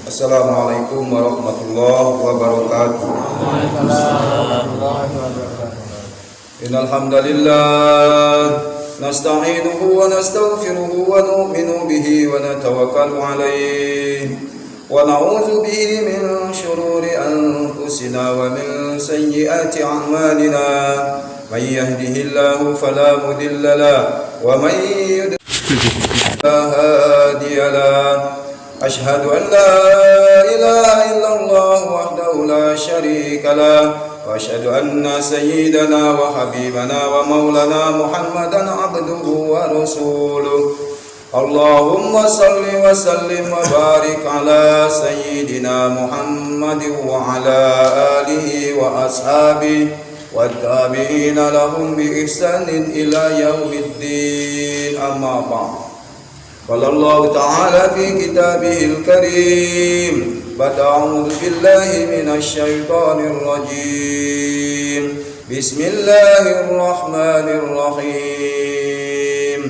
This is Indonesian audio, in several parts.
Assalamualaikum warahmatullahi wabarakatuh. Innal hamdalillah nasta'inuhu wa nastaghfiruhu wa nu'minu bihi wa natawakkalu alayhi wa na'udzu bihi min shururi anfusina wa min sayyiati a'malina. Man yahdihillahu fala mudilla lahu wa man yudlil fala hadiya lahu. Asyhadu an la ilaha illallah wahdahu la syarika lah wa asyhadu anna sayyidana wa habibana wa maulana Muhammadan abduhu wa rasuluh. Allahumma salli wa sallim wa barik ala sayyidina Muhammadin wa ala alihi wa ashabihi wa tabi'ina lahum bi ihsanin ila yaumiddin. Amma ba'd. Qala Allah Ta'ala fi kitabihil karim, a'udzu billahi minasy syaithanir rajim. Bismillahirrahmanirrahim.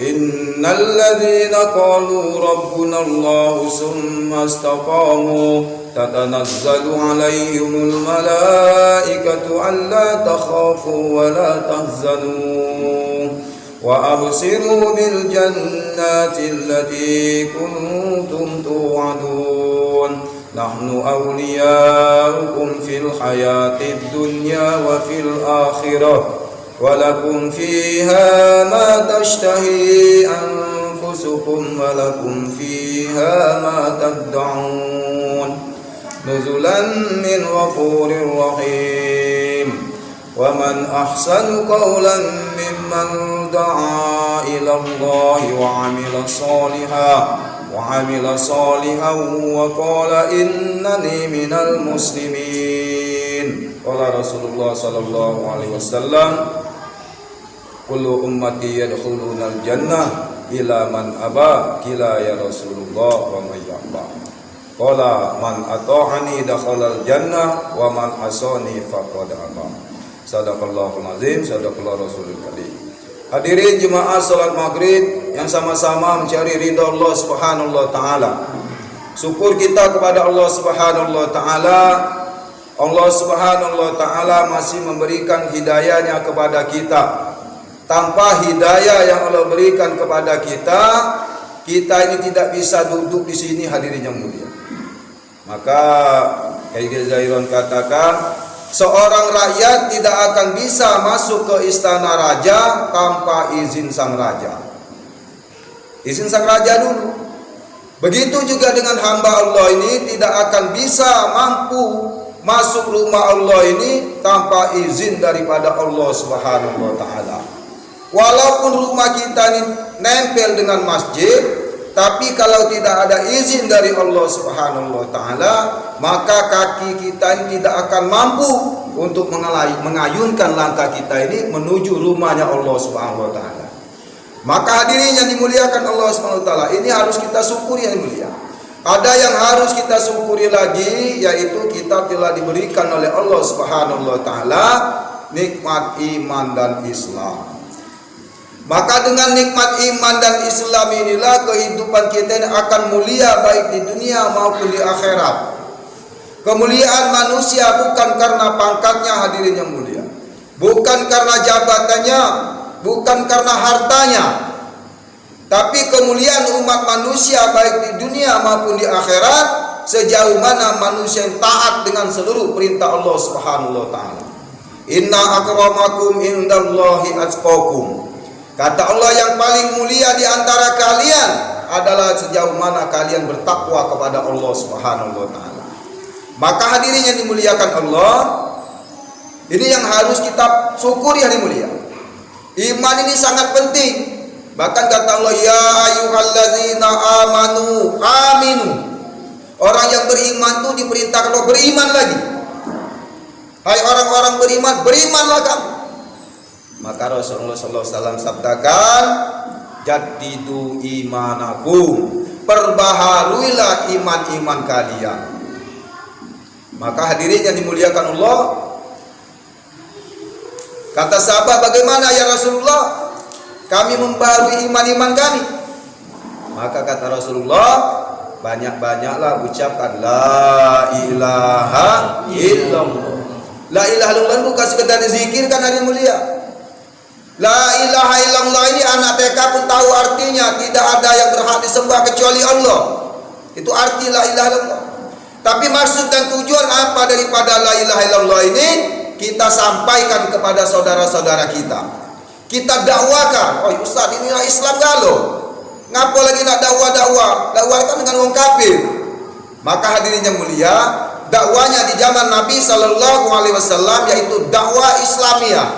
Innal ladzina qalu rabbuna Allah tsumma istaqamu tatanazzalu 'alaihimul malaikatu alla takhafu wa la tahzanu wa absiru bil jannati allati kuntum tu'adun nahnu awliyaukum fil hayatid dunya wa fil akhirah wa lakum fiha ma tashtahi anfusukum wa lakum fiha ma tad'un nuzulan min ghafurir rahim. Wa man ahsanu qawlan mimman da'a ila Allah wa 'amila salihan wa qala innani minal muslimin. Qala Rasulullah sallallahu alaihi wasallam, kullu ummati yadkhulunal jannah ila man aba qila ya Rasulullah wa may yaba. Qala man ata'ani dakhalal jannah wa man asani faqad aba. Sadaqallahul azim, sadaqallahu rasulul karim. Hadirin jemaah salat maghrib yang sama-sama mencari ridha Allah Subhanahu wa taala. Syukur kita kepada Allah Subhanahu wa taala. Allah Subhanahu wa taala masih memberikan hidayahnya kepada kita. Tanpa hidayah yang Allah berikan kepada kita, kita ini tidak bisa duduk di sini, hadirin yang mulia. Maka Kiai Zairon katakan, seorang rakyat tidak akan bisa masuk ke istana raja tanpa izin sang raja. Izin sang raja dulu. Begitu juga dengan hamba Allah ini tidak akan bisa mampu masuk rumah Allah ini tanpa izin daripada Allah Subhanahu wa taala. Walaupun rumah kita ini nempel dengan masjid, tapi kalau tidak ada izin dari Allah Subhanahu wa taala, maka kaki kita ini tidak akan mampu untuk mengayunkan langkah kita ini menuju rumahnya Allah Subhanahu wa taala. Maka hadirin yang dimuliakan Allah Subhanahu wa taala, ini harus kita syukuri yang mulia. Ada yang harus kita syukuri lagi, yaitu kita telah diberikan oleh Allah Subhanahu wa taala nikmat iman dan Islam. Maka dengan nikmat iman dan Islam inilah kehidupan kita ini akan mulia baik di dunia maupun di akhirat. Kemuliaan manusia bukan karena pangkatnya, hadirin yang mulia, bukan karena jabatannya, bukan karena hartanya, tapi kemuliaan umat manusia baik di dunia maupun di akhirat sejauh mana manusia yang taat dengan seluruh perintah Allah Subhanahu wa taala. Inna akramakum indallahi atqakum. Kata Allah, yang paling mulia di antara kalian adalah sejauh mana kalian bertakwa kepada Allah Subhanahu wa taala. Maka hadirin yang dimuliakan Allah, ini yang harus kita syukuri yang mulia. Iman ini sangat penting. Bahkan kata Allah, ya ayyuhallazina amanu aminu. Orang yang beriman itu diperintahkan Allah beriman lagi. Hai orang-orang beriman, berimanlah kamu. Maka Rasulullah SAW sabdakan, jaddidu imanakum, perbaharuilah iman-iman kalian. Maka hadirin yang dimuliakan Allah, kata sahabat, bagaimana ya Rasulullah kami membaharui iman-iman kami? Maka kata Rasulullah, banyak-banyaklah ucapkan la ilaha illallah. La ilaha illallah bukan sekedar dizikirkan hari mulia. La ilaha illallah ini anak TK pun tahu artinya. Tidak ada yang berhak disembah kecuali Allah. Itu arti la ilaha illallah. Tapi maksud dan tujuan apa daripada la ilaha illallah ini? Kita sampaikan kepada saudara-saudara kita. Kita dakwakan. Oh Ustaz, inilah Islam galau. Ngapa lagi nak dakwah-dakwah? Dakwahkan dengan orang kafir. Maka hadirin yang mulia, dakwanya di zaman Nabi Sallallahu Alaihi Wasallam yaitu dakwah Islamiyah.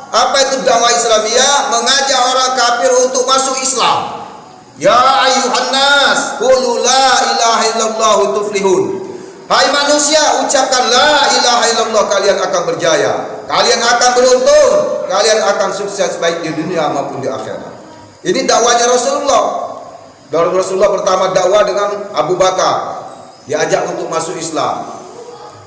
Apa itu dakwah Islamiyah? Mengajak orang kafir untuk masuk Islam. Ya ayuhan nas, qulu la ilaha illallah tuflihun. Hai manusia, ucapkan la ilaha illallah, kalian akan berjaya. Kalian akan beruntung. Kalian akan sukses baik di dunia maupun di akhirat. Ini dakwanya Rasulullah. Rasulullah pertama dakwah dengan Abu Bakar, diajak untuk masuk Islam.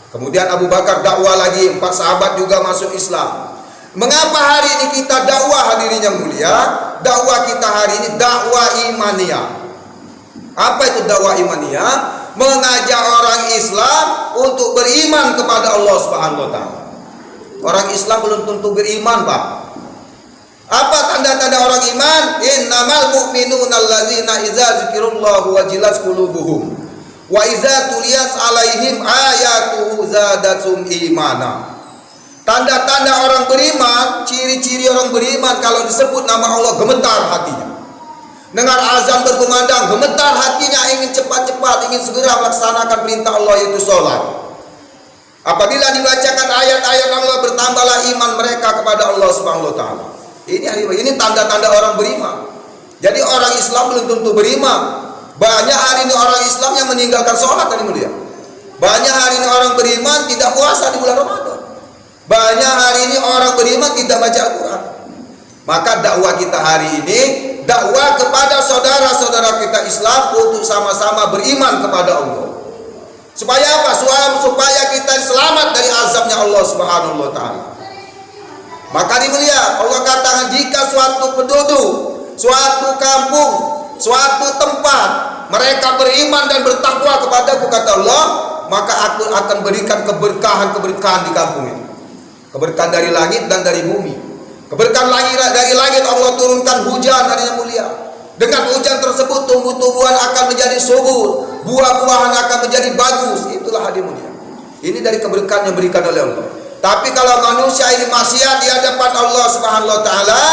Kemudian Abu Bakar dakwah lagi, 4 sahabat juga masuk Islam. Mengapa hari ini kita dakwah hadirin yang mulia? Dakwah kita hari ini dakwah imaniyah. Apa itu dakwah imaniyah? Mengajak orang Islam untuk beriman kepada Allah Subhanahu wa taala. Orang Islam belum tentu beriman, Pak. Apa tanda-tanda orang iman? Innamal mu'minuna allazina idza dzikirullahu wajilat qulubuhum wa idza tuliyat alaihim ayatuhu zadatum imana. Tanda-tanda orang beriman, ciri-ciri orang beriman, kalau disebut nama Allah gemetar hatinya. Dengar azan berkumandang, gemetar hatinya, ingin cepat-cepat, ingin segera melaksanakan perintah Allah, yaitu sholat. Apabila dibacakan ayat-ayat Allah, bertambahlah iman mereka kepada Allah Subhanahu wa taala. Ini tanda-tanda orang beriman. Jadi orang Islam belum tentu beriman. Banyak hari ini orang Islam yang meninggalkan sholat tadi mulia. Banyak hari ini orang beriman tidak puasa di bulan Ramadan. Banyak hari ini orang beriman tidak baca Al-Quran. Maka dakwah kita hari ini, dakwah kepada saudara-saudara kita Islam untuk sama-sama beriman kepada Allah. Supaya apa? Supaya kita selamat dari azabnya Allah Subhanahu wa taala. Maka dimulia, Allah katakan jika suatu penduduk, suatu kampung, suatu tempat mereka beriman dan bertakwa kepadaku, kata Allah, maka aku akan berikan keberkahan-keberkahan di kampung ini. Keberkahan dari langit dan dari bumi. Keberkahan dari langit, Allah turunkan hujan hadirin mulia. Dengan hujan tersebut tumbuh-tumbuhan akan menjadi subur, buah-buahan akan menjadi bagus. Itulah hadirin mulia. Ini dari keberkahan yang diberikan oleh Allah. Tapi kalau manusia ini maksiat di hadapan Allah Subhanahu wa taala,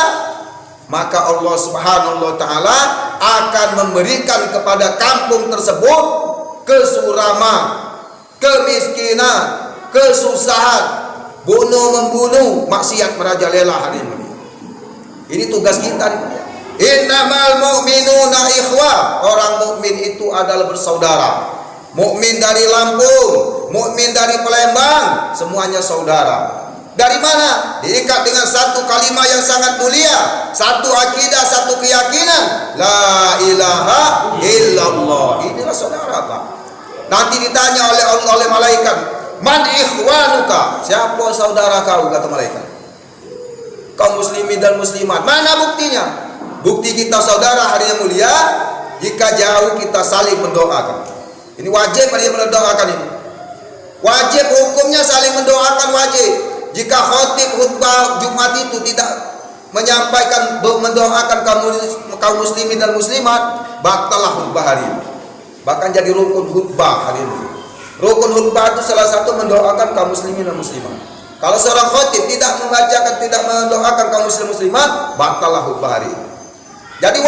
maka Allah Subhanahu wa taala akan memberikan kepada kampung tersebut kesuraman, kemiskinan, kesusahan, bunuh-membunuh, maksiat merajalela hari ini. Ini tugas kita. Innamal mu'minuna ikhwah. Orang mukmin itu adalah bersaudara. Mukmin dari Lampung, mukmin dari Palembang, semuanya saudara. Dari mana? Diikat dengan satu kalimat yang sangat mulia, satu akidah, satu keyakinan, la ilaha illallah. Inilah saudara, Pak. Nanti ditanya oleh Allah, oleh malaikat, man ikhwanuka? Siapa saudara kau? Kata malaikat. Kaum muslimin dan muslimat. Mana buktinya? Bukti kita saudara hari yang mulia, jika jauh kita saling mendoakan. Ini wajib dia mendoakan ini. Wajib hukumnya saling mendoakan wajib. Jika khotib khutbah Jumat itu tidak menyampaikan mendoakan kaum muslimin dan muslimat, batalah khutbah hari ini. Bahkan jadi rukun khutbah hari ini. Rukun khutbah itu salah satu mendoakan kaum muslimin dan muslimat. Kalau seorang khotib tidak membacakan, tidak mendoakan kaum muslimin muslimat, batalah khutbah hari ini. Jadi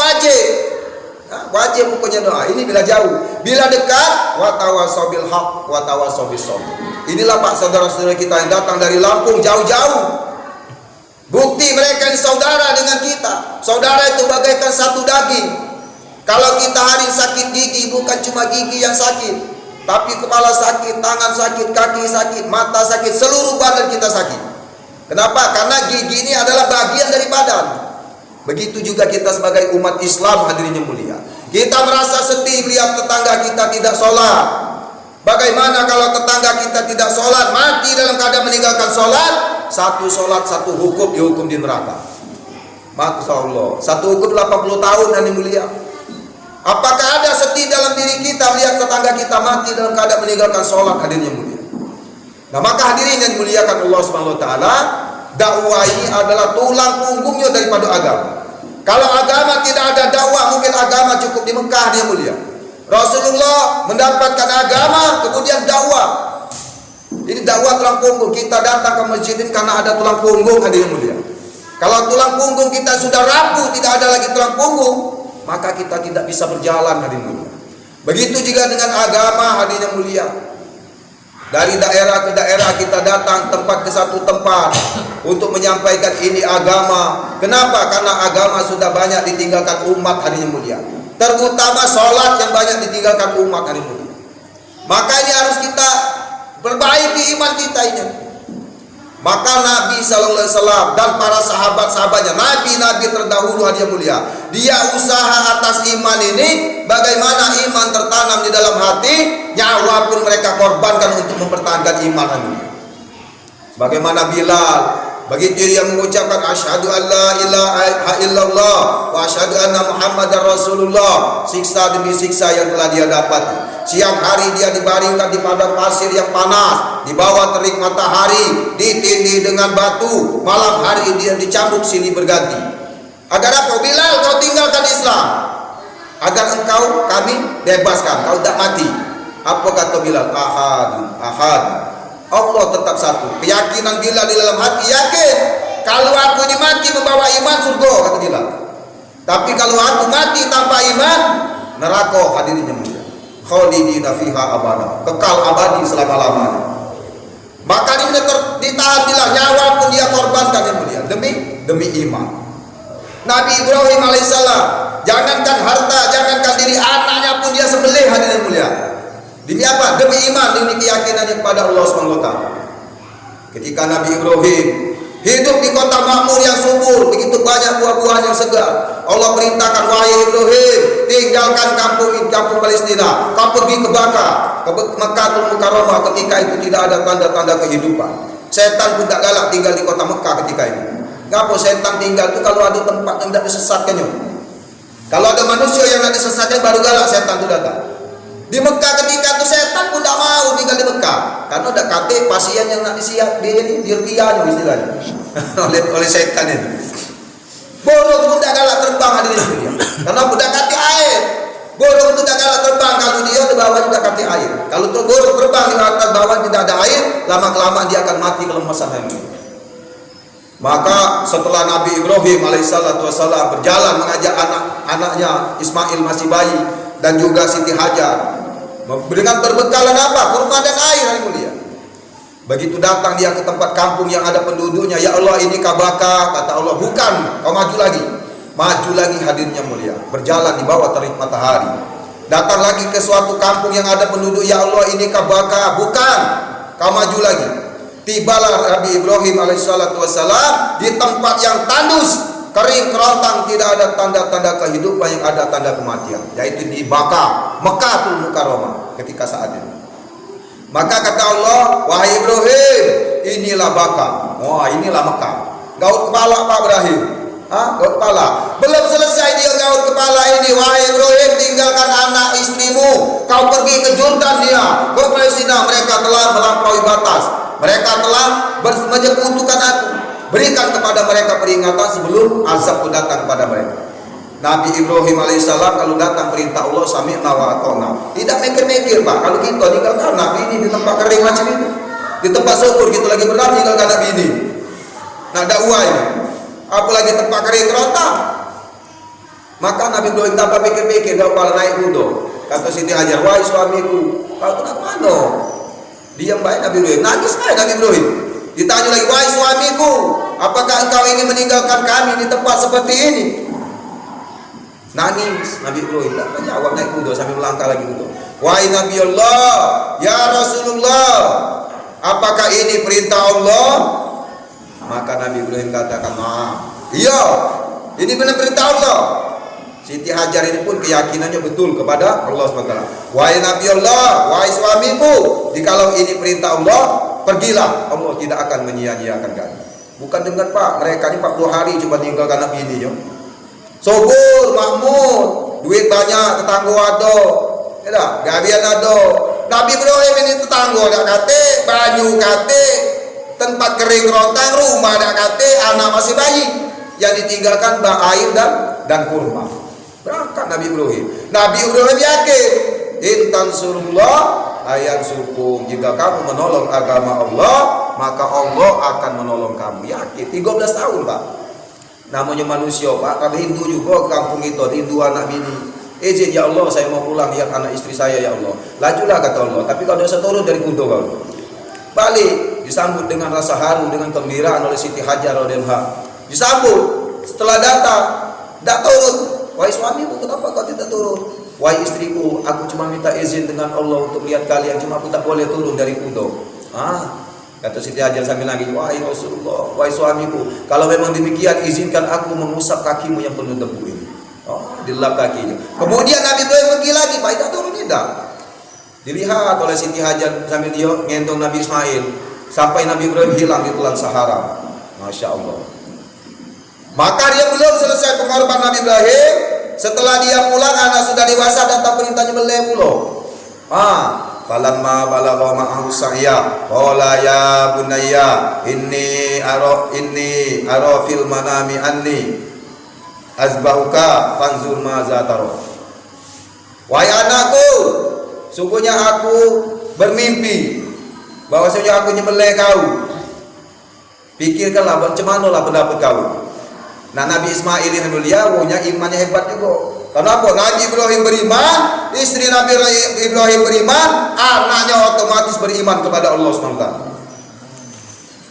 wajib hukumnya doa. Ini bila jauh, bila dekat, wa tawassaw bil haq wa tawassaw bis sabr. Inilah Pak saudara-saudara kita yang datang dari Lampung jauh-jauh. Bukti mereka ini saudara dengan kita. Saudara itu bagaikan satu daging. Kalau kita hari sakit gigi, bukan cuma gigi yang sakit, tapi kepala sakit, tangan sakit, kaki sakit, mata sakit, seluruh badan kita sakit. Kenapa? Karena gigi ini adalah bagian dari badan. Begitu juga kita sebagai umat Islam hadirin yang mulia. Kita merasa sedih melihat tetangga kita tidak sholat. Bagaimana kalau tetangga kita tidak sholat, mati dalam keadaan meninggalkan sholat? Satu sholat, satu hukum, dihukum di neraka. Masya Allah. Satu hukum 80 tahun yang mulia. Apakah ada sedih dalam diri kita melihat tetangga kita mati dalam keadaan meninggalkan sholat, hadirin yang mulia? Nah, maka hadirin yang dimuliakan Allah Subhanahu wa taala, dakwah ini adalah tulang punggungnya daripada agama. Kalau agama tidak ada dakwah, mungkin agama cukup di Mekah, dia mulia. Rasulullah mendapatkan agama, kemudian dakwah. Ini dakwah tulang punggung. Kita datang ke masjid ini karena ada tulang punggung, hadirin mulia. Kalau tulang punggung kita sudah rapuh, tidak ada lagi tulang punggung, maka kita tidak bisa berjalan, hadirin mulia. Begitu juga dengan agama, hadirin yang mulia. Dari daerah ke daerah kita datang tempat ke satu tempat untuk menyampaikan ini agama. Kenapa? Karena agama sudah banyak ditinggalkan umat, hadirin yang mulia. Terutama sholat yang banyak ditinggalkan umat, hadirin mulia. Maka ini harus kita perbaiki iman kita ini. Maka Nabi Sallallahu Alaihi Wasallam dan para sahabat-sahabatnya, nabi-nabi terdahulu, hadirin mulia, dia usaha atas iman ini. Bagaimana iman tertanam di dalam hati, nyawa pun mereka korbankan untuk mempertahankan iman ini. Bagaimana Bilal, begitu dia mengucapkan asyhadu an la ilaha illallah wa asyhadu anna muhammadar rasulullah, siksa demi siksa yang telah dia dapat. Siang hari dia dibaringkan di padang pasir yang panas, di bawah terik matahari, ditindih dengan batu. Malam hari dia dicambuk silih berganti. Agar apa? Bilal, kau tinggalkan Islam, agar engkau kami bebaskan, kau tak mati. Apa kata Bilal? Ahad. Allah tetap satu. Keyakinan Bilal di dalam hati, yakin kalau aku ini mati membawa iman, surga, kata Bilal. Tapi kalau aku mati tanpa iman, neraka, hadirin yang mulia. Khalidina fiha abada, kekal abadi selama-lamanya. Maka ini ditahan Bilal, nyawa pun dia korbankan, yang mulia, demi iman. Nabi Ibrahim alaihissalam, jangankan harta, jangankan diri anaknya pun dia sembelih, hadirin yang mulia. Demi apa? Demi iman, demi keyakinannya kepada Allah Subhanahu wa taala. Ketika Nabi Ibrahim hidup di kota makmur yang subur, begitu banyak buah-buahan yang segar, Allah perintahkan, wahai Ibrahim, tinggalkan kampung Palestina, kau pergi ke Mekkatul Mukarramah. Ketika itu tidak ada tanda-tanda kehidupan. Setan pun tak galak tinggal di kota Mekah ketika itu. Ngapa setan tinggal itu? Kalau ada tempat yang tidak disesatkannya. Kalau ada manusia yang tidak disesatkan, baru galak setan itu datang. Di Mekah ketika itu setan pun tidak mau tinggal di Mekah, karena ada kate pasien yang nak disiap dirtianya istilahnya oleh setan itu. Burung pun tidak galak terbang, hadirin dia, karena budak kate air. Burung itu tidak galak terbang kalau dia di bawah juga kate air. Kalau burung terbang di atas bawah tidak ada air, lama kelamaan dia akan mati kelemasan ini. Maka setelah Nabi Ibrahim alaihissalam berjalan mengajak anak-anaknya, Ismail masih bayi, dan juga Siti Hajar, dengan berbekalan apa? Kurma dan air, yang mulia. Begitu datang dia ke tempat kampung yang ada penduduknya, ya Allah, ini kabaka, kata Allah, bukan, kau maju lagi, hadirnya mulia, berjalan di bawah terik matahari. Datang lagi ke suatu kampung yang ada penduduk, ya Allah, ini kabaka, bukan, kau maju lagi. Tibalah Nabi Ibrahim alaihissalam di tempat yang tandus, kering kerontang, tidak ada tanda-tanda kehidupan, yang ada tanda kematian, yaitu di Mekkatul Mukarramah ketika saat itu. Maka kata Allah, wahai Ibrahim, inilah Baka. Wah, inilah Mekah. Gaut kepala Pak Ibrahim. Gaut kepala. Belum selesai dia gaut kepala ini, wahai Ibrahim, tinggalkan anak istrimu, kau pergi ke Jordan dia, ke Palestina. Mereka telah melampaui batas, mereka telah menyekutukan aku. Berikan kepada mereka peringatan sebelum azab datang kepada mereka. Nabi Ibrahim alaihissalam kalau datang perintah Allah, sami'na wa ata'na. Tidak mikir-mikir, Pak. Kalau kita tinggalkan Nabi ini di tempat kering macam ini, di tempat subur gitu lagi benar, tinggalkan Nabi ini. Nah, dakwah ini, apalagi tempat kering kerontang. Maka Nabi Ibrahim tanpa pikir-pikir, dakwah naik kuda. Kata Siti Hajar, wahai suamiku, kau nak mana? Diam baik Nabi Ibrahim, nangis baik Nabi Ibrahim. Ditanya lagi, wahai suamiku, apakah engkau ingin meninggalkan kami di tempat seperti ini? Nangis Nabi Ibrahim, tak jawab, naik kuda sambil melangkah lagi kuda. Wahai Nabi Allah, ya Rasulullah, apakah ini perintah Allah? Maka Nabi Ibrahim katakan, iya, ini benar perintah Allah. Siti Hajar ini pun keyakinannya betul kepada Allah SWT. Wahai Nabi Allah, wahai suamiku, jikalau ini perintah Allah, pergilah, Allah tidak akan menyia-nyiakan kami. Bukan dengan Pak, mereka ini 40 hari cuma tinggalkan anak bini yo. Subur, makmur, duit banyak, tetangga ada. Ya, gawian ada. Nabi Ibrahim ini tetangga dak kate, banyu kate, tempat kering rontang, rumah dak kate, anak masih bayi. Yang ditinggalkan air dan kurma. Berangkat Nabi Ibrahim. Nabi Ibrahim yakin, intan surullah ayat sukum. Jika kamu menolong agama Allah, maka Allah akan menolong kamu. Yakin. 13 tahun Pak. Namanya manusia Pak. Kalau Hindu juga kampung itu, Hindu anak bini. Izin ya Allah, saya mau pulang lihat anak istri saya ya Allah. Lajulah kata Allah. Tapi kalau dosa turun dari kudo kau, balik disambut dengan rasa haru, dengan gembiraan oleh Siti Hajar radhiyallahu anha. Disambut. Setelah datang, tidak turun. Wahai suamiku, kenapa kau tidak turun? Wahai istriku, aku cuma minta izin dengan Allah untuk lihat kalian, cuma aku tak boleh turun dari kudo. Kata Siti Hajar sambil nangis, wahai Rasulullah, wahai suamiku, kalau memang demikian izinkan aku mengusap kakimu yang penuh debu ini. Dilap kakinya. Kemudian Nabi Ibrahim pergi lagi, Pak, tidak turun tidak. Dilihat oleh Siti Hajar sambil dia ngendong Nabi Ismail sampai Nabi Ibrahim hilang di telan Sahara. Masya Allah. Maka dia belum selesai pengorbanan Nabi Ibrahim. Setelah dia pulang, anak sudah dewasa, datang perintahnya nyembelih pulau. Falamma balagha ma'ahu sa'ya qala ya bunayya inni ara fil manami anni azbahuka fanzur maza taro. Wahai anakku, sungguhnya aku bermimpi bahwasanya aku nyembelih kau. Pikirkanlah macam manalah pendapat kau. Nah, Nabi Ismail yang mulia punya imannya hebat juga. Kenapa? Nabi Ibrahim beriman, istri Nabi Ibrahim beriman, anaknya otomatis beriman kepada Allah SWT.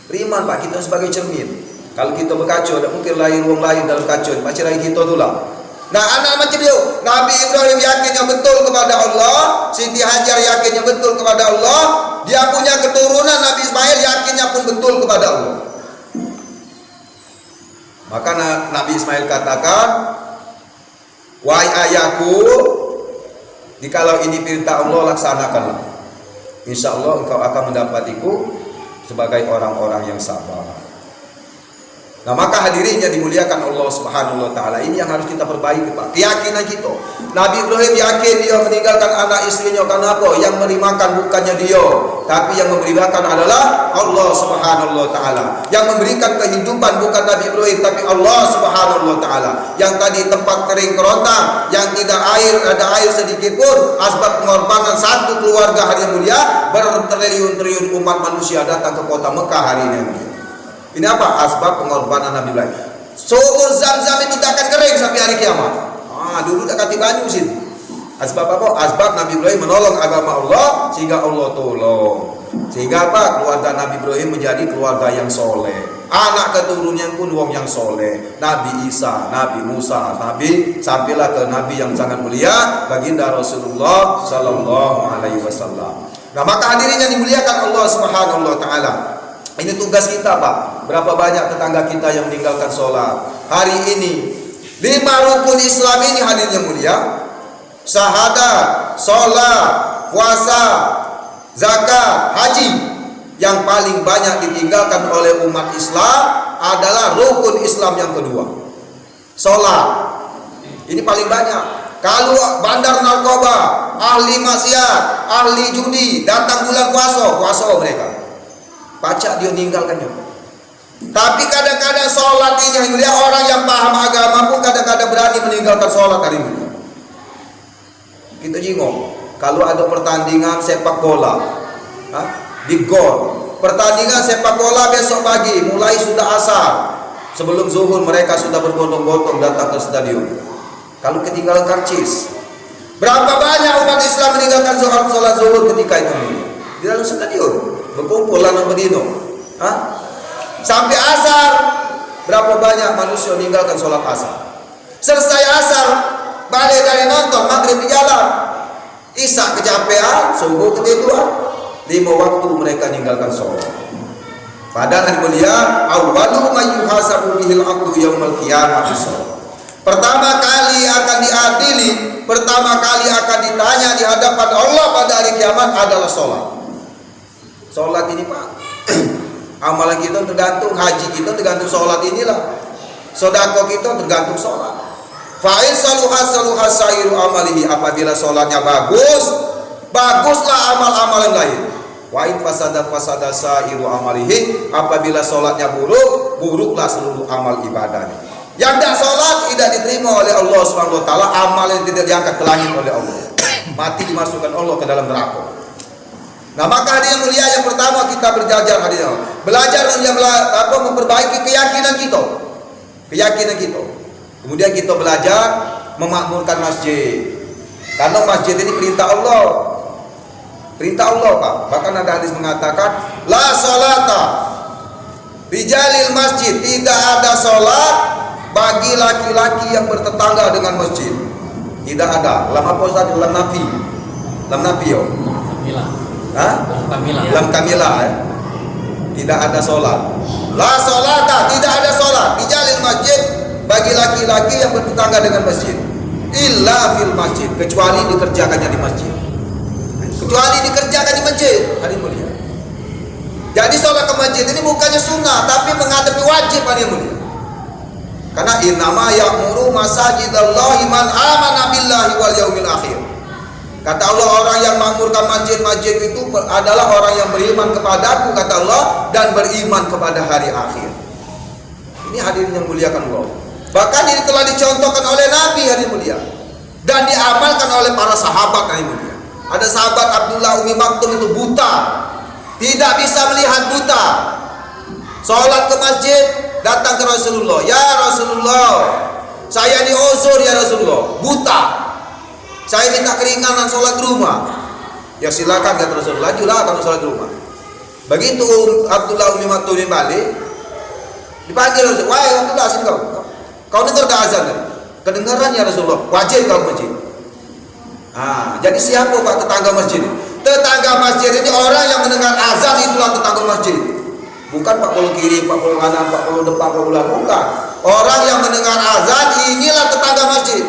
Beriman Pak, kita sebagai cermin. Kalau kita berkacau, tidak mungkin lahir orang lain dalam kacau. Macam lagi kita tu lah. Nah, anak macam dia, Nabi Ibrahim yakinnya betul kepada Allah, Siti Hajar yakinnya betul kepada Allah, dia punya keturunan Nabi Ismail yakinnya pun betul kepada Allah. Maka Nabi Ismail katakan, wahai ayahku, jikalau ini perintah Allah, laksanakanlah. Insya Allah engkau akan mendapatiku sebagai orang-orang yang sabar. Nah, maka hadirin yang dimuliakan Allah Subhanahu wa taala, ini yang harus kita perbaiki Pak. Keyakinan kita. Nabi Ibrahim yakin dia meninggalkan anak istrinya karena apa? Yang merimakan bukannya dia, tapi yang memberikan adalah Allah Subhanahu wa taala. Yang memberikan kehidupan bukan Nabi Ibrahim, tapi Allah Subhanahu wa taala. Yang tadi tempat kering kerontang, yang tidak ada air sedikit pun, asbab pengorbanan satu keluarga hari mulia, bertriliun-triliun umat manusia datang ke kota Mekah hari ini. Ini apa? Asbab pengorbanan Nabi Ibrahim. Sumur Zam-Zam itu tak akan kering sampai hari kiamat. Dulu tak kati banyu sini. Asbab apa? Asbab Nabi Ibrahim menolong agama Allah sehingga Allah tolong. Sehingga apa? Keluarga Nabi Ibrahim menjadi keluarga yang soleh. Anak keturunannya pun wong yang soleh. Nabi Isa, Nabi Musa, Nabi sampailah ke Nabi yang sangat mulia, baginda Rasulullah Sallallahu Alaihi Wasallam. Nah, maka hadirin yang dimuliakan Allah Subhanahu Wa Taala. Ini tugas kita Pak. Berapa banyak tetangga kita yang meninggalkan sholat. Hari ini 5 rukun Islam ini hadirnya mulia, syahadat, sholat, puasa, zakat, haji. Yang paling banyak ditinggalkan oleh umat Islam adalah rukun Islam yang kedua, sholat. Ini paling banyak. Kalau bandar narkoba, ahli maksiat, ahli judi, datang bulan puasa mereka. Pacak dia meninggalkannya. Tapi kadang-kadang sholat ini yang mulia, orang yang paham agama pun kadang-kadang berani meninggalkan sholat hari ini. Kita jingok kalau ada pertandingan sepak bola di gor, pertandingan sepak bola besok pagi mulai sudah asar, sebelum zuhur mereka sudah berbondong-bondong datang ke stadion. Kalau ketinggalan karcis, berapa banyak umat Islam meninggalkan sholat zuhur ketika itu di dalam stadion, berkumpul lanang berdino. Sampai asar, berapa banyak manusia meninggalkan sholat asar. Selesai asar, balik dari nonton, maghrib di jalan, isya kecapean, subuh ketiduran. 5 waktu mereka meninggalkan sholat. Padahal hari mulia, awwalu ma yuhasabu bihil abdu yaumal qiyamah as-shalah. Pertama kali akan diadili, pertama kali akan ditanya di hadapan Allah pada hari kiamat adalah sholat. Sholat ini Pak, Amalan kita tergantung, haji kita tergantung sholat inilah. Sedekah kita tergantung sholat. Fa'in saluha sairu amalihi, apabila sholatnya bagus, baguslah amal-amal yang lain. Wa'in fasada sairu amalihi, apabila sholatnya buruk, buruklah seluruh amal ibadahnya. Yang tidak sholat tidak diterima oleh Allah Subhanahu wa taala, amal yang tidak diangkat ke langit oleh Allah. Mati dimasukkan Allah ke dalam neraka. Nah, maka hadirin mulia, yang pertama kita belajar belajar memperbaiki keyakinan kita. Kemudian kita belajar memakmurkan masjid. Karena masjid ini perintah Allah. Perintah Allah, Pak. Bahkan ada hadis mengatakan, la salata bijalil masjid, tidak ada salat bagi laki-laki yang bertetangga dengan masjid. Tidak ada. Dalam apa Ustaz? Dalam Nabi yo. Dalam Kamilah ya. Tidak ada sholat. La sholata, tidak ada sholat di jalil masjid bagi laki-laki yang bertetangga dengan masjid. Illa fil masjid, kecuali dikerjakannya di masjid. Kecuali dikerjakan di masjid. Hadirin mulia. Jadi sholat ke masjid ini bukannya sunnah, tapi menghadapi wajib, hadirin mulia. Karena innama ya'muru masajidallahi man amana billahi wal yaumil akhir. Kata Allah, orang yang makmurkan masjid-masjid itu adalah orang yang beriman kepadaku, kata Allah, dan beriman kepada hari akhir. Ini hadirin yang muliakan Allah. Bahkan ini telah dicontohkan oleh Nabi, hadirin mulia, dan diamalkan oleh para sahabat, hadirin mulia. Ada sahabat Abdullah Umi Maktum itu buta, tidak bisa melihat, buta. Sholat ke masjid, datang ke Rasulullah, ya Rasulullah, saya diuzur ya Rasulullah, buta. Saya minta keringanan sholat di rumah. Ya silakan, kata Rasulullah, lajulah kamu sholat di rumah. Begitu Abdullah Umi Maktum ini balik, dipanggil Rasulullah, wahai Abdullah, sini kau dengar tak azan kan? Kedengaran ya Rasulullah, wajib kau masjid. Jadi siapa Pak tetangga masjid? Tetangga masjid ini orang yang mendengar azan, itulah tetangga masjid. Bukan Pak puluh kiri, Pak puluh kanan, Pak puluh depan, Pak puluh belakang, bukan. Orang yang mendengar azan, inilah tetangga masjid.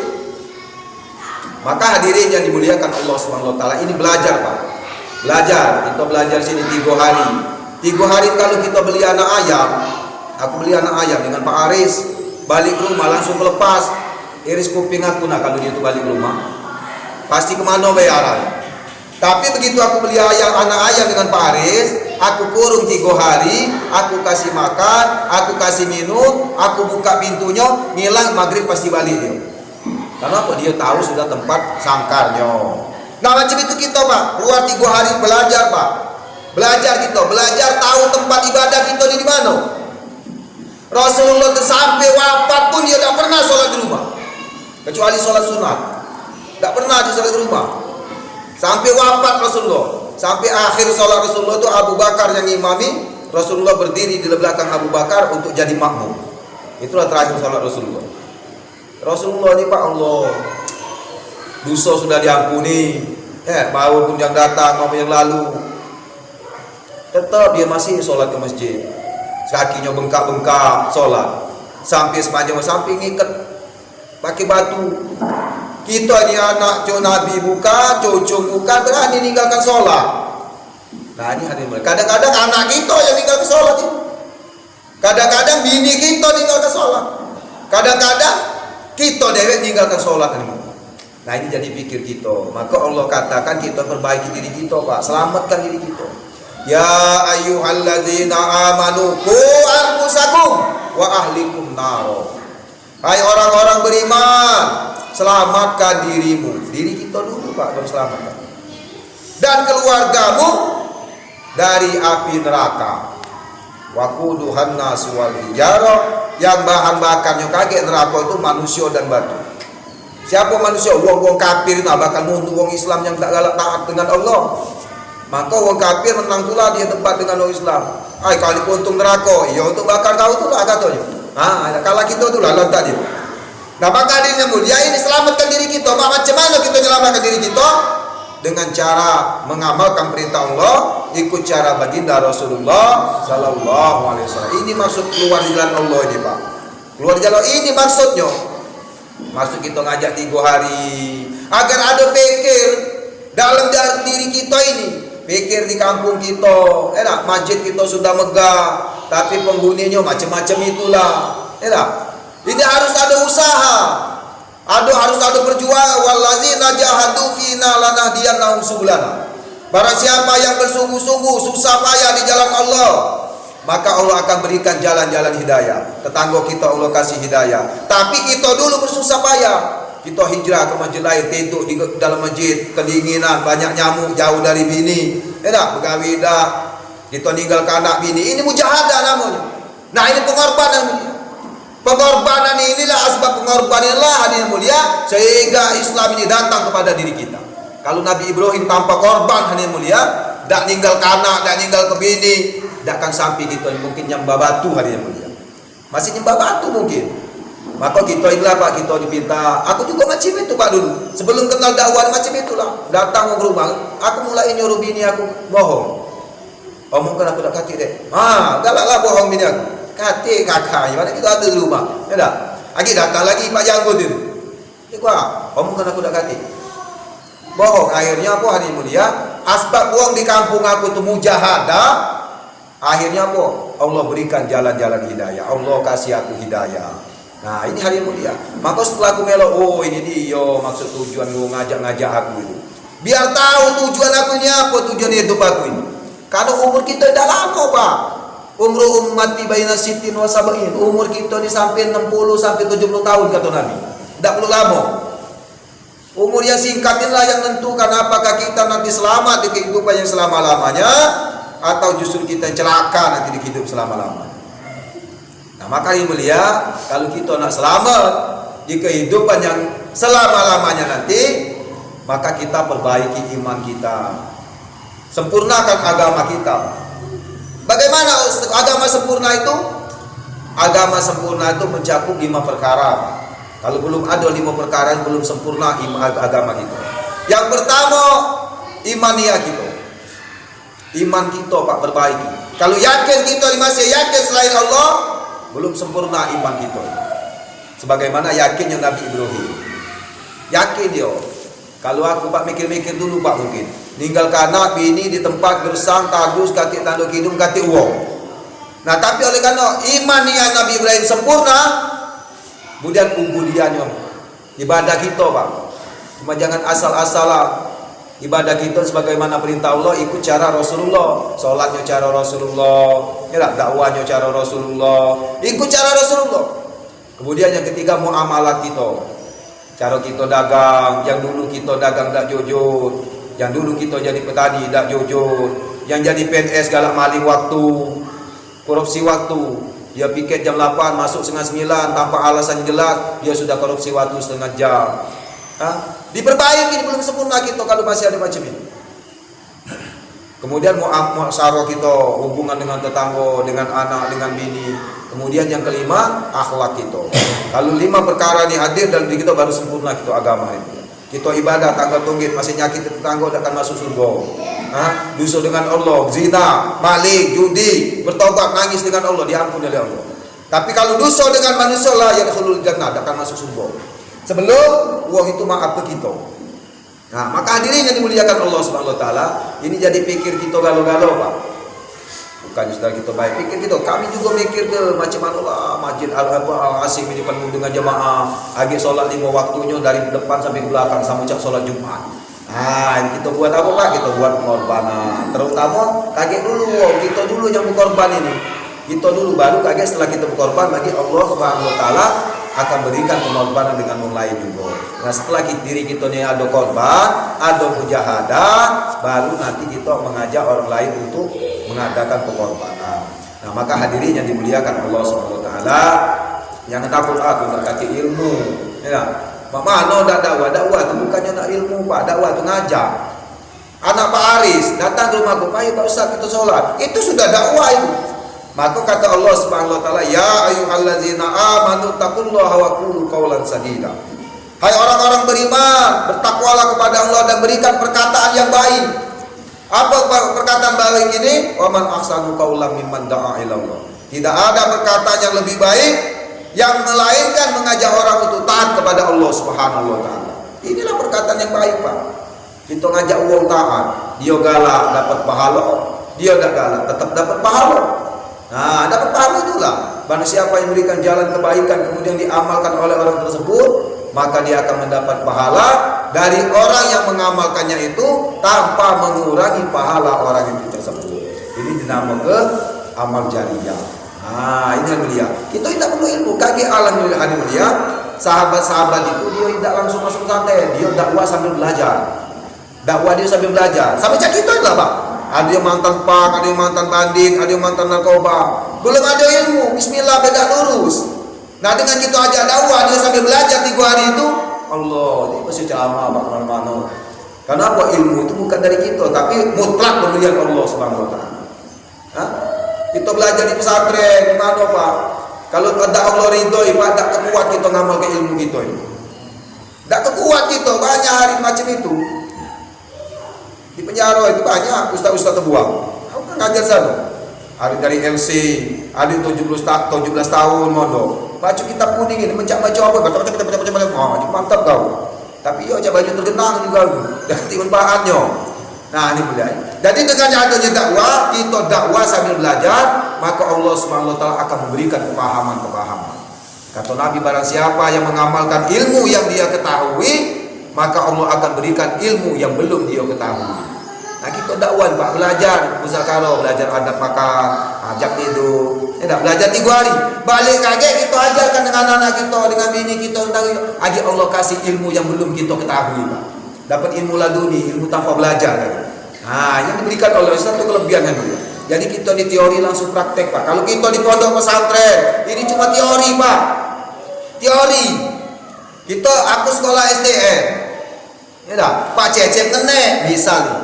Maka hadirin yang dimuliakan Allah Subhanahu wa taala, ini belajar, Pak. Belajar. Kita belajar sini 3 hari. 3 hari kalau kita beli anak ayam, aku beli anak ayam dengan Pak Aris, balik rumah langsung melepas iris kuping aku. Nah, kalau dia itu balik rumah, pasti kemana bayaran. Tapi begitu aku beli anak ayam dengan Pak Aris, aku kurung 3 hari, aku kasih makan, aku kasih minum, aku buka pintunya, ngilang maghrib pasti balik dia. Karena apa? Dia tahu sudah tempat sangkarnya. Nah, macam itu kita, Pak. Keluar 3 hari belajar, Pak. Belajar kita, belajar tahu tempat ibadah kita di mana. Rasulullah sampai wafat pun dia tidak pernah sholat di rumah, kecuali sholat sunat. Tidak pernah di sholat di rumah. Sampai wafat Rasulullah, sampai akhir sholat Rasulullah itu Abu Bakar yang imami, Rasulullah berdiri di belakang Abu Bakar untuk jadi makmum. Itulah terakhir sholat Rasulullah. Rasulullah ini, Pak, Allah, dosa sudah diampuni, maupun yang datang maupun yang lalu, tetap dia masih sholat ke masjid. Kakinya bengkak-bengkak sholat, sampai sepanjang, sampai ngikat pakai batu. Kita ini anak cucu Nabi bukan, cucu bukan, berani meninggalkan sholat. Nah, ini hadirin, kadang-kadang anak kita yang meninggalkan sholat itu. Kadang-kadang bini kita meninggalkan sholat. Kadang-kadang kita dewek meninggalkan sholat. Nah, ini jadi pikir kita. Maka Allah katakan kita perbaiki diri kita, Pak. Selamatkan diri kita. Ya ayyuhalladzina amanu qu anfusakum wa ahlikum naro. Hai orang-orang beriman, selamatkan dirimu. Diri kita dulu, Pak, baru selamatkan. Dan keluargamu dari api neraka. Waquduhan nas wal hijarah, yang bahan bakarnya kaget neraka itu manusia dan batu. Siapa manusia? Wong kafir nah bakal mundur wong Islam yang tak galak taat dengan Allah. Maka wong kafir menang tulah dia tempat dengan orang Islam. Ai kali untung neraka, ya untuk bakar kau tulah katanya. Kalau kita tulah lantak dia. Nah, maka adilnya mulia ini selamatkan diri kita. Macam mana kita menyelamatkan diri kita? Dengan cara mengamalkan perintah Allah, ikut cara baginda Rasulullah sallallahu alaihi wasallam. Ini maksud keluar jalan Allah ini, Pak. Keluar jalan ini maksudnya. Maksud kita ngajak 3 hari agar ada pikir dalam diri kita ini. Pikir di kampung kita, masjid kita sudah megah, tapi penghuninya macam-macam itulah. Ini harus ada usaha. Harus ada perjuangan. Wallazina jahadu fina lanahdiyannahum subulana. Barang siapa yang bersungguh-sungguh susah payah di jalan Allah, maka Allah akan berikan jalan-jalan hidayah. Tetangga kita Allah kasih hidayah. Tapi kita dulu bersusah payah. Kita hijrah ke masjid lain, tidur di dalam masjid, kedinginan, banyak nyamuk, jauh dari bini. Begawi dah. Kita ninggalkan anak bini. Ini mujahadah namanya. Nah, ini pengorbanan. Pengorbanan inilah asbab pengorbanan hadirin mulia, sehingga Islam ini datang kepada diri kita. Kalau Nabi Ibrahim tanpa korban hadirin mulia, tak ninggal ke anak, tak ninggal ke bini, tak akan sampai kita mungkin nyembah batu hadirin mulia. Masih nyembah batu mungkin. Maka kita inilah Pak, kita dipinta. Aku juga macam itu Pak dulu. Sebelum kenal dakwah macam itulah. Datang ke rumah, aku mulai nyuruh bini aku bohong. Omongkan aku tak kati dek. Galaklah bohong bini aku. Kati kakaknya, mana kita ada di rumah. Lagi datang lagi Pak Janggut itu. Omongkan aku tak kati. Bohong. Akhirnya apa hari mulia? Asbab uang di kampung aku itu mujahadah. Akhirnya apa? Allah berikan jalan-jalan hidayah. Allah kasih aku hidayah. Nah, ini hari mulia. Maka setelah aku melok, ini dia maksud tujuan gue ngajak-ngajak aku itu. Biar tahu tujuan aku ini apa, tujuan hidup aku ini. Karena umur kita dah lama Pak. Umur ummati baina sittin wa sab'in. Umur kita ini sampai 60 sampai 70 tahun kata Nabi. Tak perlu lama. Umur yang singkat inilah yang menentukan apakah kita nanti selamat di kehidupan yang selama-lamanya, atau justru kita celaka nanti di kehidupan selama-lamanya. Nah, maka yang mulia, kalau kita nak selamat di kehidupan yang selama-lamanya nanti, maka kita perbaiki iman kita, sempurnakan agama kita. Bagaimana agama sempurna itu? Agama sempurna itu mencakup 5 perkara. Kalau belum ada 5 perkara, belum sempurna agama kita. Yang pertama, imaniyah kita. Iman kita Pak perbaiki. Kalau yakin kita masih yakin selain Allah, belum sempurna iman kita. Sebagaimana yakinnya Nabi Ibrahim. Yakin dia. Kalau aku Pak mikir-mikir dulu Pak mungkin. Ninggal anak bini di tempat gersang, tadus, katik tanduk hidung, katik uang. Nah, tapi oleh karena iman yang Nabi Ibrahim sempurna, kemudian ubudiannya, ibadah kita Pak. Cuma jangan asal-asalah. Ibadah kita sebagaimana perintah Allah, ikut cara Rasulullah. Salatnya cara Rasulullah, dakwahnya cara Rasulullah, ikut cara Rasulullah. Kemudian yang ketiga, muamalat kita. Cara kita dagang, yang dulu kita dagang tak jujur, yang dulu kita jadi petani tak jujur, yang jadi PNS galak maling waktu, korupsi waktu. Dia piket jam 8, masuk setengah 9 tanpa alasan jelas, dia sudah korupsi waktu setengah jam. Diperbaiki, belum sempurna kita kalau masih ada macam ini. Kemudian muasyarah kita, hubungan dengan tetangga, dengan anak, dengan bini. Kemudian yang kelima, akhlak kita. Kalau 5 perkara ini hadir dalam diri kita, baru sempurna kita agama itu. Kita ibadah tanggal tunggit, masih nyakit tetangga, tidak akan masuk surga. Dosa dengan Allah, zina, maling, judi, bertobat, nangis dengan Allah, diampuni oleh Allah. Tapi kalau dosa dengan manusia lah, yang khulul jannah, tidak akan masuk surga. Sebelum uang itu maaf ke kita. Nah, maka hadirin yang dimuliakan Allah Subhanahu wa taala, ini jadi pikir kita galau-galau, Pak. Bukan sudah kita baik pikir kita, kami juga mikir ke macam mana lah Masjid Al-Asim ini penuh dengan jemaah, agi solat 5 waktunya dari depan sampai ke belakang sama ucap solat Jumat. Ini kita buat apa Pak? Kita buat pengorbanan. Terutama kaget dulu, kita dulu yang berkorban ini. Kita dulu baru kaget setelah kita berkorban bagi Allah Subhanahu wa taala akan berikan pengorbanan dengan orang lain juga. Nah, setelah diri kita ini ada korban, ada mujahadah, baru nanti kita mengajak orang lain untuk mengadakan pengorbanan. Nah, maka hadirin yang dimuliakan Allah Subhanahu wa taala, yang takut aku tak kasih ilmu. Ya. Mana dak dakwah itu bukannya nak ilmu Pak, dakwah itu ngajak. Anak Pak Aris datang ke rumahku, "Ayo Pak Ustaz kita sholat." Itu sudah dakwah itu. Maka kata Allah Subhanahu wa taala, "Ya ayyuhallazina amanu taqullaha wa qulu qawlan sadida." Hai orang-orang beriman, bertakwalah kepada Allah dan berikan perkataan yang baik. Apa perkataan baik ini? Wa man ahsanu qawlan mimman da'a ila Allah. Tidak ada perkataan yang lebih baik yang melainkan mengajak orang untuk taat kepada Allah Subhanahu wa taala. Inilah perkataan yang baik, Pak. Kita ngajak uang taat, dia galak dapat pahala, dia tak galak tetap dapat pahala. Nah, dapat pahala itulah. Barang siapa yang memberikan jalan kebaikan kemudian diamalkan oleh orang tersebut, maka dia akan mendapat pahala dari orang yang mengamalkannya itu tanpa mengurangi pahala orang itu tersebut. Ini dinamakan amal jariyah. Nah, ini yang mulia. Kita tidak perlu ilmu. Kaki alam mulia. Sahabat-sahabat itu dia tidak langsung masuk santai. Dia dakwah sambil belajar. Dakwah dia sambil belajar. Sampai cak kita lah, Pak. Ada yang mantan pak, ada yang mantan bandit, ada yang mantan narkoba. Belum ada ilmu. Bismillah, beda lurus. Nah, dengan kita ajak dakwah dia sambil belajar 3 hari itu, Allah, ini masih ceramah Pak mana-mana. Karena apa? Ilmu itu bukan dari kita, tapi mutlak pemberian Allah Subhanahu wa taala. Kita belajar di pesantren, gimana Pak? Kalau ada Allah ridhoi, Pak, tak kekuat kita ngamal ke ilmu kita ini. Tak kekuat kita, banyak hari macam itu. Di penjara itu banyak ustaz-ustaz terbuang. Aku kan ngajar sana. Ada dari LC, ada 17 tahun mondok. Baju kitab kuning ini baca apa? Baca mantap kau. Tapi yo baju tergenang juga dan manfaatnya. Nah, ini boleh. Jadi dengan adanya dakwah, kita dakwah sambil belajar, maka Allah Subhanahu wa taala akan memberikan kepahaman-kepahaman. Kata Nabi, barang siapa yang mengamalkan ilmu yang dia ketahui, maka Allah akan berikan ilmu yang belum dia ketahui. Nah, kita dakwah Pak, belajar muzakarah, belajar adab makan, ajak tidur. Belajar 3 hari. Balik kaget kita ajarkan dengan anak kita, dengan bini kita tentang ajak Allah kasih ilmu yang belum kita ketahui, Pak. Dapat ilmu laduni, ilmu tanpa belajar kan. Nah, yang diberikan oleh Islam itu kelebihan kan. Jadi kita di teori langsung praktek, Pak. Kalau kita di pondok pesantren, ini cuma teori, Pak. Teori. Aku sekolah STM. Ya dah, Pak Cecep ngenek bisa nih.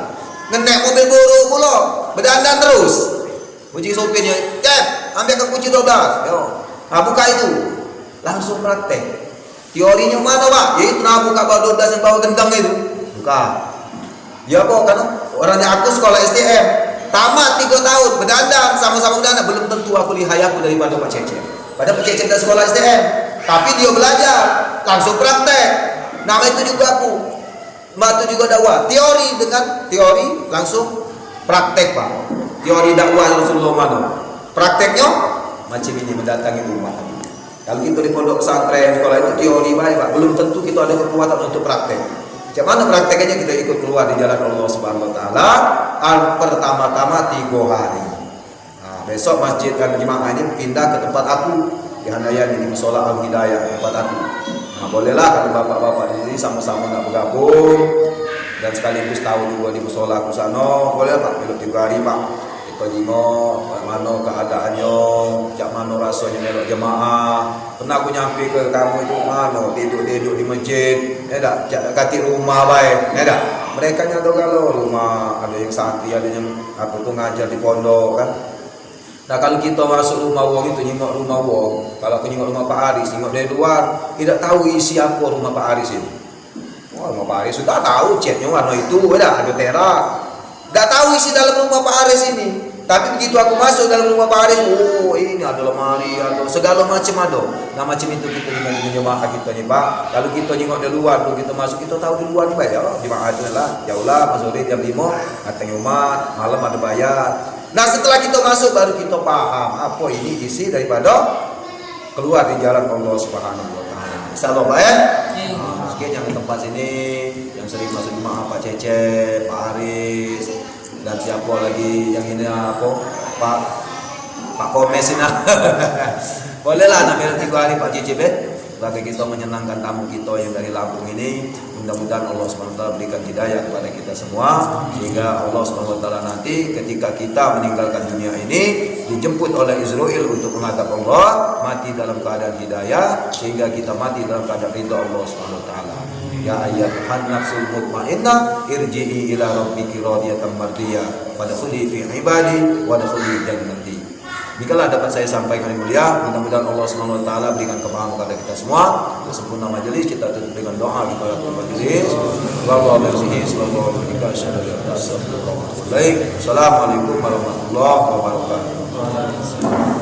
Ngenek mobil guru pula, berdandan terus. Kunci sopirnya, Cep, ambil ke kunci 12. Yo. Nah, buka itu. Langsung praktek. Teorinya mana, Pak? Yaitu nah buka bawa 12 yang bawa gendang itu. Buka. Ya kok, karena orangnya aku sekolah STM. Tamat 3 tahun, berdandan, sama-sama berdandan. Belum tentu aku lihat aku daripada Pak Cecep. Pada Pak Cecep dari sekolah STM. Tapi dia belajar, langsung praktek. Nama itu juga aku. Itu juga dakwah. Teori dengan teori langsung praktek, Pak. Teori dakwah Rasulullah mana? Prakteknya macam ini mendatangi umat. Kalau kita di pondok pesantren sekolah itu teori baik, Pak. Belum tentu kita ada kekuatan untuk praktek. Macam mana prakteknya? Kita ikut keluar di jalan Allah Subhanahu wa taala. Pertama-tama 3 hari. Nah, besok masjid dan jemaah ini pindah ke tempat aku di Handayan di Musola Al Hidayah, tempat aku. Nah, bolehlah kalau bapak-bapak di sini sama-sama nak bergabung dan sekaligus tahu juga di musola aku sana, boleh Pak, belok 3 hari Pak. Kita jengok mana keadaannya, cak mana rasanya melok jemaah. Pernah aku nyampe ke kamu itu mana tidur di masjid, ya dak, cak kati rumah baik, ya dak. Mereka nyata kalau rumah ada yang santri, ada yang aku tuh ngajar di pondok kan. Nah, kalau kita masuk rumah wong itu nyengok rumah wong, kalau aku nyengok rumah Pak Aris, nyengok dari luar, tidak tahu isi apa rumah Pak Aris ini. Wah, rumah Pak Aris sudah tahu catnya warna itu, ada terak. Tidak tahu isi dalam rumah Pak Aris ini. Tapi begitu aku masuk dalam rumah Pak Aris, oh ini ada lemari, ada segala macam ada. Nah, macam itu kita dengan jemaah kita nih Pak. Kalau kita nyengok dari luar, kalau kita masuk kita tahu di luar nih Pak ya. Jemaah itu lah, jauhlah masuk jam 5, datang umat, malam ada bayar. Nah, setelah kita masuk baru kita paham apa ini isi daripada keluar di jalan Allah Subhanahu wa taala. Insyaallah Pak ya. Mungkin yang di tempat sini yang sering masuk jemaah Pak Cecep, Pak Aris dan siapa lagi yang ini apa? Pak Komes ini. Bolehlah namanya 3 hari Pak Cecep bagi kita menyenangkan tamu kita yang dari Lampung ini. Mudah-mudahan Allah SWT berikan hidayah kepada kita semua, sehingga Allah SWT nanti ketika kita meninggalkan dunia ini dijemput oleh Israel untuk menghadap Allah, mati dalam keadaan hidayah, sehingga kita mati dalam keadaan ridha Allah SWT. Ya ayyatuhan nafsul mutmainnah irji'i ila rabbiki radiyatan mardiyah fadkhuli fi ibadi wadkhuli jannati. Demikianlah dapat saya sampaikan yang mulia. Mudah-mudahan Allah Subhanahu wa taala berikan kepahaman kepada kita semua. Untuk sempurna majelis kita tutup dengan doa kita akan majelis. Wallahu a'lam. Assalamualaikum warahmatullahi wabarakatuh.